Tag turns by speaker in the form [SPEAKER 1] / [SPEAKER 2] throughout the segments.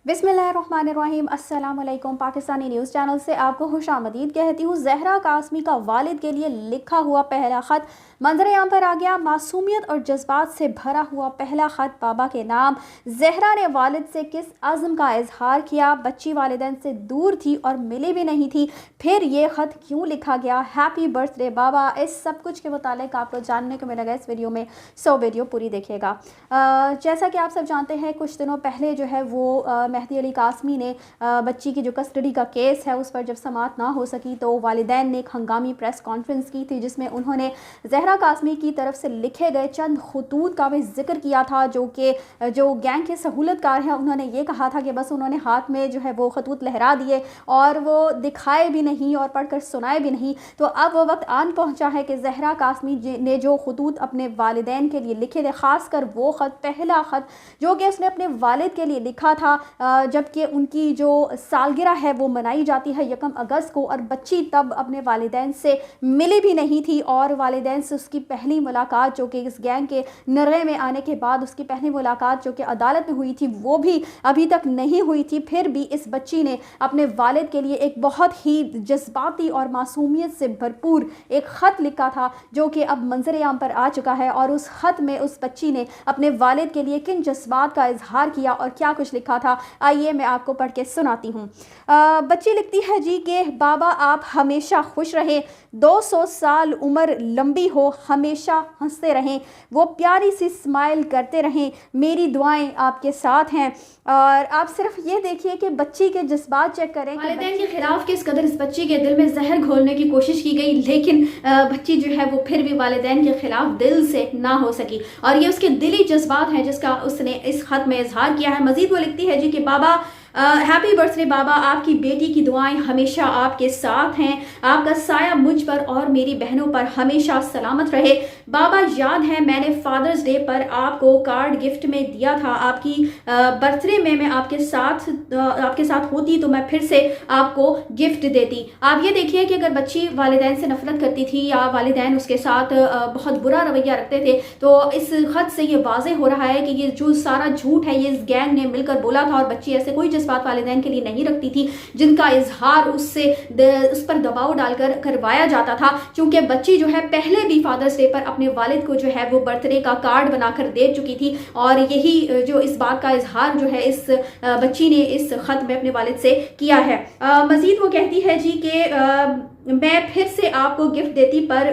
[SPEAKER 1] बिस्मिल्लाहिर्रहमानिर्रहीम। अस्सलाम वालेकुम। पाकिस्तानी न्यूज़ चैनल से आपको खुशामदीद कहती हूँ। ज़हरा कासमी का वालिद के लिए लिखा हुआ पहला ख़त मंजर आम पर आ गया। मासूमियत और जज्बात से भरा हुआ पहला ख़त बाबा के नाम। ज़हरा ने वालिद से किस अज़्म का इजहार किया। बच्ची वालिदैन से दूर थी और मिली भी नहीं थी, फिर ये ख़त क्यों लिखा गया। हैप्पी बर्थडे बाबा। इस सब कुछ के मुतालिक आपको जानने को मिलेगा इस वीडियो में, सो वीडियो पूरी देखिएगा। जैसा कि आप सब जानते हैं, कुछ दिनों पहले जो है वो मेहदी अली कासमी ने बच्ची की जो कस्टडी का केस है उस पर जब समाअत ना हो सकी तो वालिदैन ने एक हंगामी प्रेस कॉन्फ्रेंस की थी, जिसमें उन्होंने ज़हरा कासमी की तरफ से लिखे गए चंद खतूत का भी जिक्र किया था। जो गैंग के सहूलतकार हैं, उन्होंने ये कहा था कि बस उन्होंने हाथ में जो है वो खतूत लहरा दिए और वो दिखाए भी नहीं और पढ़कर सुनाए भी नहीं। तो अब वो वक्त आन पहुँचा है कि ज़हरा कासमी ने जो खतूत अपने वालिदैन के लिए लिखे थे, ख़ासकर वो ख़त, पहला ख़त जो कि उसने अपने वालिद के लिए लिखा था, जबकि उनकी जो सालगिरह है वो मनाई जाती है 1 अगस्त को, और बच्ची तब अपने वालिदैन से मिली भी नहीं थी। और वालिदैन से उसकी पहली मुलाकात जो कि इस गैंग के नरगे में आने के बाद उसकी पहली मुलाकात जो कि अदालत में हुई थी वो भी अभी तक नहीं हुई थी। फिर भी इस बच्ची ने अपने वालिद के लिए एक बहुत ही जज्बाती और मासूमियत से भरपूर एक ख़त लिखा था, जो कि अब मंजर आम पर आ चुका है। और उस ख़त में उस बच्ची ने अपने वालिद के लिए किन जज्बात का इजहार किया और क्या कुछ लिखा था, आइए मैं आपको पढ़ के सुनाती हूँ। बच्ची लिखती है जी कि बाबा आप हमेशा खुश रहें, 200 साल उम्र लंबी हो, हमेशा हंसते रहें, वो प्यारी सी स्माइल करते रहें, मेरी दुआएं आपके साथ हैं। और आप सिर्फ ये देखिए कि बच्ची के जज्बात चेक करें। वालिदैन के खिलाफ किस कदर इस बच्ची के दिल में जहर घोलने की कोशिश की गई, लेकिन बच्ची जो है वो फिर भी वालिदैन के खिलाफ दिल से ना हो सकी, और ये उसके दिली जज्बात हैं जिसका उसने इस खत में इजहार किया है। मजीद वो लिखती है जी कि बाबा हैप्पी बर्थडे बाबा, आपकी बेटी की दुआएं हमेशा आपके साथ हैं, आपका साया मुझ पर और मेरी बहनों पर हमेशा सलामत रहे। बाबा याद है मैंने फादर्स डे पर आपको कार्ड गिफ्ट में दिया था, आपकी बर्थडे में मैं आपके साथ होती तो मैं फिर से आपको गिफ्ट देती। आप ये देखिए कि अगर बच्ची वालिदैन से नफरत करती थी या वालिदैन उसके साथ बहुत बुरा रवैया रखते थे, तो इस खत से ये वाज़ेह हो रहा है कि ये जो सारा झूठ है ये इस गैंग ने मिलकर बोला था, और बच्ची ऐसे कोई बात वालिदैन के लिए नहीं रखती थी जिनका इजहार उस पर दबाव डालकर करवाया जाता था। क्योंकि बच्ची जो है पहले भी फादर्स डे पर अपने वालिद को जो है वो बर्थडे का कार्ड बनाकर दे चुकी थी, और यही जो इस बात का इजहार जो है इस बच्ची ने इस खत में अपने वालिद से किया है। मजीद वो कहती है जी कि मैं फिर से आपको गिफ्ट देती, पर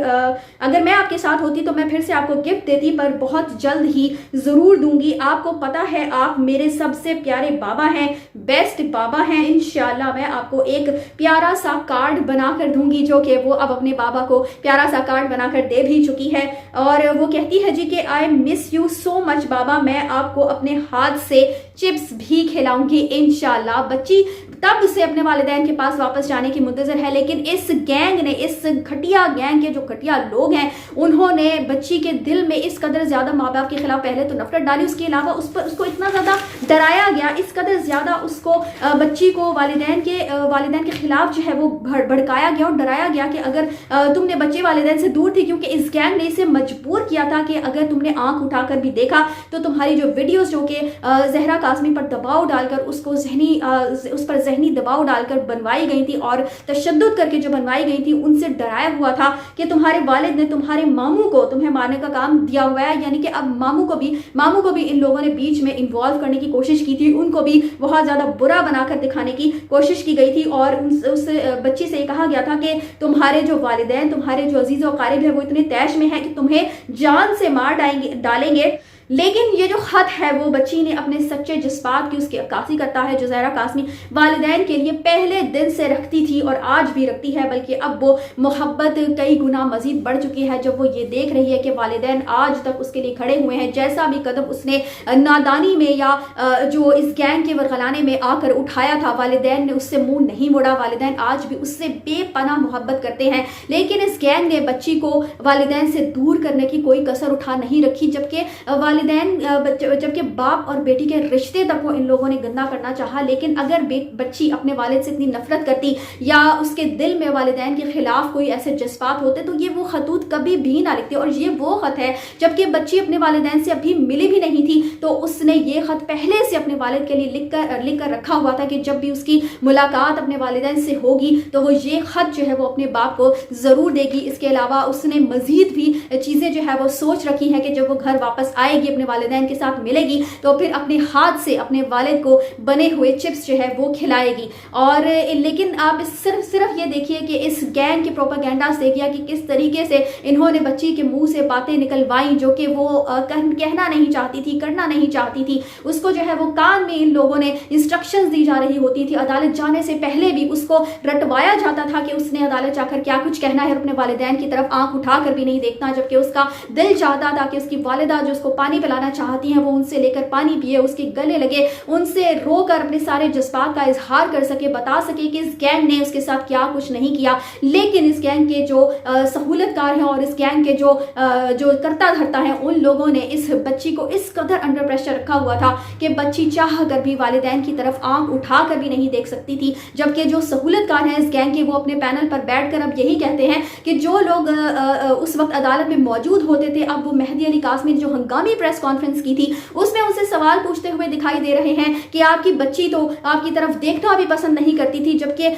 [SPEAKER 1] अगर मैं आपके साथ होती तो मैं फिर से आपको गिफ्ट देती, पर बहुत जल्द ही ज़रूर दूंगी। आपको पता है आप मेरे सबसे प्यारे बाबा हैं, बेस्ट बाबा हैं। इंशाल्लाह मैं आपको एक प्यारा सा कार्ड बनाकर दूंगी, जो कि वो अब अपने बाबा को प्यारा सा कार्ड बनाकर दे भी चुकी है। और वो कहती है जी कि I miss you so much बाबा, मैं आपको अपने हाथ से चिप्स भी खिलाऊंगी इंशाल्लाह। बच्ची तब से अपने वालिदैन के पास वापस जाने की मुंतजर है, लेकिन इस गैंग ने, इस घटिया गैंग के जो घटिया लोग हैं, उन्होंने बच्ची के दिल में इस कदर ज्यादा माँ बाप के खिलाफ पहले तो नफरत डाली, उसके अलावा उसको इतना ज्यादा डराया गया, इस कदर ज्यादा उसको बच्ची को वालिदैन के खिलाफ जो है वो भड़काया गया और डराया गया कि अगर तुमने बच्चे वालिदैन से दूर थी, क्योंकि इस गैंग ने इसे मजबूर किया था कि अगर तुमने आंख उठाकर भी देखा तो तुम्हारी जो वीडियोस जो कि ज़हरा कासमी पर दबाव डालकर उस पर जहनी दबाव डालकर बनवाई गई थी और तशद्दुद करके जो बनवाई गई थी, उनसे डराया हुआ था कि तुम्हारे वालिद ने तुम्हारे मामू को तुम्हें मारने का काम दिया हुआ है। यानी कि अब मामू को भी इन लोगों ने बीच में इन्वॉल्व करने की कोशिश की थी, उनको भी बहुत ज्यादा बुरा बनाकर दिखाने की कोशिश की गई थी। और उस बच्ची से कहा गया था कि तुम्हारे जो वालिदैन, तुम्हारे जो अजीज और कारिब है वो इतने तैश में है कि तुम्हें जान से मार डालेंगे। लेकिन ये जो खत है वो बच्ची ने अपने सच्चे जज्बात की उसकी अक्कासी करता है, जो ज़हरा कासमी वालिदैन के लिए पहले दिन से रखती थी और आज भी रखती है, बल्कि अब वो मोहब्बत कई गुना मजीद बढ़ चुकी है जब वो ये देख रही है कि वालिदैन आज तक उसके लिए खड़े हुए हैं। जैसा भी कदम उसने नादानी में या जो इस गैंग के वरगलाने में आकर उठाया था, वालिदैन ने उससे मुंह नहीं मोड़ा। वालिदैन आज भी उससे बेपनाह मोहब्बत करते हैं, लेकिन इस गैंग ने बच्ची को वालिदैन से दूर करने की कोई कसर उठा नहीं रखी, जबकि والدین جبکہ باپ اور بیٹی کے رشتے تک وہ ان لوگوں نے گندا کرنا چاہا، لیکن اگر بچی اپنے والد سے اتنی نفرت کرتی یا اس کے دل میں والدین کے خلاف کوئی ایسے جذبات ہوتے تو یہ وہ خطوط کبھی بھی نہ لکھتے. اور یہ وہ خط ہے جبکہ بچی اپنے والدین سے ابھی ملی بھی نہیں تھی تو اس نے یہ خط پہلے سے اپنے والد کے لیے لکھ کر رکھا ہوا تھا کہ جب بھی اس کی ملاقات اپنے والدین سے ہوگی تو وہ یہ خط جو ہے وہ اپنے باپ کو ضرور دے گی. اس کے علاوہ اس نے مزید بھی چیزیں جو ہے وہ سوچ رکھی ہیں کہ جب وہ گھر واپس آئے گی اپنے والدین کے ساتھ ملے گی تو پھر اپنے ہاتھ سے اپنے والد کو بنے ہوئے چپس جو ہے وہ کھلائے گی. اور لیکن آپ صرف یہ دیکھیے کہ اس گینگ کے پروپیگنڈا سے کیا کہ کس طریقے سے انہوں نے بچی کے منہ سے باتیں نکلوائیں جو کہ وہ کہنا نہیں چاہتی تھی، کرنا نہیں چاہتی تھی. اس کو جو ہے وہ کان میں ان لوگوں نے انسٹرکشنز دی جا رہی ہوتی تھی. عدالت جانے سے پہلے بھی اس کو رٹوایا جاتا تھا کہ اس نے عدالت جا کر کیا کچھ کہنا ہے اور اپنے والدین کی طرف آنکھ اٹھا کر بھی نہیں دیکھنا، جبکہ اس کا دل چاہتا تھا کہ اس کی والدہ جو اس کو پانی پلانا چاہتی ہیں وہ ان سے لے کر پانی پیے، اس کے گلے لگے، ان سے رو کر اپنے سارے جذبات کا اظہار کر سکے، بتا سکے کہ اس گینگ نے اس کے ساتھ کیا کچھ نہیں کیا. لیکن اس گینگ کے جو سہولت کار ہیں اور اس گینگ کے جو کرتا دھرتا ہے ان لوگوں نے اس بچی کو اس قدر انڈر پریشر رکھا ہوا تھا کہ بچی چاہ کر بھی والدین کی طرف آنکھ اٹھا کر بھی نہیں دیکھ سکتی تھی. جبکہ جو سہولت کار ہیں اس گینگ کے وہ اپنے پینل پر بیٹھ کر اب یہی کہتے ہیں کہ جو لوگ اس وقت عدالت میں موجود ہوتے تھے اب وہ مہدی علی قاسمی نے جو ہنگامی پریس کانفرنس کی تھی اس میں ان سے سوال پوچھتے ہوئے دکھائی دے رہے ہیں کہ آپ کی بچی تو آپ کی طرف دیکھنا بھی پسند نہیں کرتی تھی، جبکہ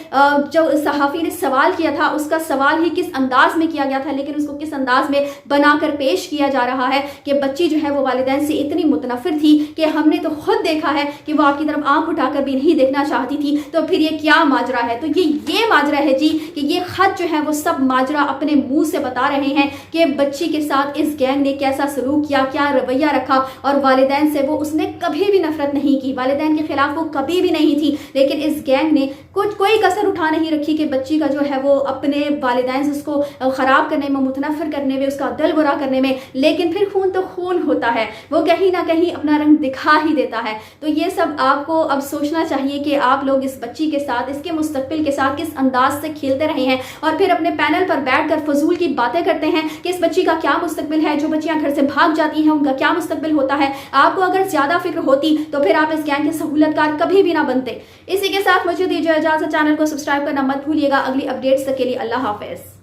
[SPEAKER 1] جو صحافی نے سوال کیا تھا اس کا سوال ہی کس انداز میں کیا گیا تھا لیکن اس کو کس انداز میں بنا کر پیش کیا جا رہا ہے کہ بچی جو ہے وہ والدین سے اتنی متنفر تھی کہ ہم نے تو خود دیکھا ہے کہ وہ آپ کی طرف آنکھ اٹھا کر بھی نہیں دیکھنا چاہتی تھی. تو پھر یہ کیا ماجرا ہے؟ تو یہ ماجرا ہے جی کہ یہ خط جو ہے وہ سب ماجرا اپنے منہ سے بتا رہے ہیں کہ بچی کے ساتھ اس گینگ نے کیسا سلوک کیا، کیا رویہ رکھا. اور والدین سے وہ اس نے کبھی بھی نفرت نہیں کی، والدین کے خلاف وہ کبھی بھی نہیں تھی، لیکن اس گینگ نے کوئی کسر اٹھا نہیں رکھی کہ بچی کا جو ہے وہ اپنے والدین سے اس کو خراب کرنے میں، متنفر کرنے میں، اس کا دل برا کرنے میں. لیکن پھر خون تو خون ہوتا ہے، وہ کہیں نہ کہیں اپنا رنگ دکھا ہی دیتا ہے. تو یہ سب آپ کو اب سوچنا چاہیے کہ آپ لوگ اس بچی کے ساتھ، اس کے مستقبل کے ساتھ کس انداز سے کھیلتے رہے ہیں اور پھر اپنے پینل پر بیٹھ کر فضول کی باتیں کرتے ہیں کہ اس بچی کا کیا مستقبل ہے، جو بچیاں گھر سے بھاگ جاتی ہیں ان کا کیا مستقبل ہوتا ہے. آپ کو اگر زیادہ فکر ہوتی تو پھر آپ اس گینگ کے سہولت کار کبھی بھی نہ بنتے. اسی کے ساتھ مجھے دیجیے اجازت، چینل کو سبسکرائب کرنا مت بھولیے گا. اگلی اپڈیٹس تک کے لیے اللہ حافظ.